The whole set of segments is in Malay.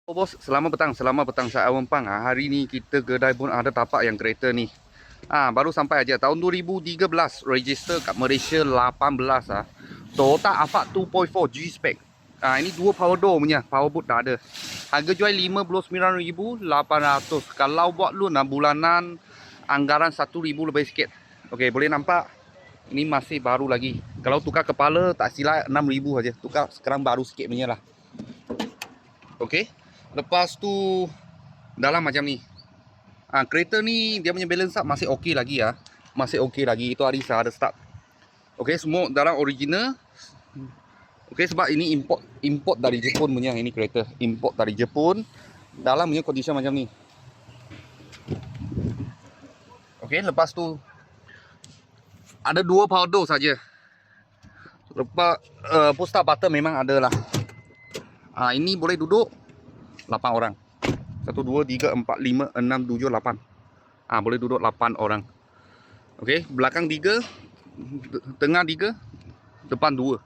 Oh bos, selamat petang saya Awang Pang. Hari ni kita kedai pun ada tapak yang kereta ni. Baru sampai aja tahun 2013, register kat Malaysia 18 Toyota Alphard 2.4 G-Spec. Ini dua power door punya, power boot dah ada. Harga jual 59,800. Kalau buat loan bulanan anggaran 1,000 lebih sikit. Okey, boleh nampak ini masih baru lagi. Kalau tukar kepala tak silap 6,000 aja. Tukar sekarang baru sikit punya lah. Okey. Lepas tu dalam macam ni. Kereta ni dia punya balance up masih okey lagi ya. Masih okey lagi. Itu hari saya ada start. Okey, semua dalam original. Okey, sebab ini import dari Jepun punya ini kereta. Import dari Jepun. Dalam punya condition macam ni. Okey, lepas tu ada dua power door saja. Lepas push start button memang ada lah. Ini boleh duduk 8 orang. 1, 2, 3, 4, 5, 6, 7, 8. Boleh duduk 8 orang. Okey, belakang 3, tengah 3, depan 2.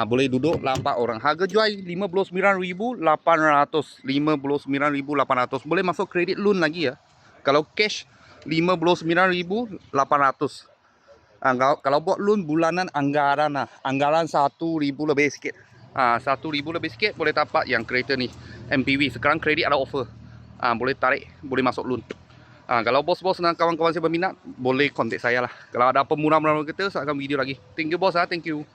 Boleh duduk 8 orang. Harga jual 59,800. 59,800. Boleh masuk kredit loan lagi ya. Kalau cash 59,800. Kalau buat loan bulanan anggaran anggaran 1,000 lebih sikit. 1,000 lebih sikit boleh dapat yang kereta ni MPV. Sekarang kredit ada offer. Boleh tarik, boleh masuk loan. Kalau bos-bos dan kawan-kawan saya berminat, boleh kontak saya lah. Kalau ada apa murah-murah kereta, saya akan video lagi. Thank you bos thank you.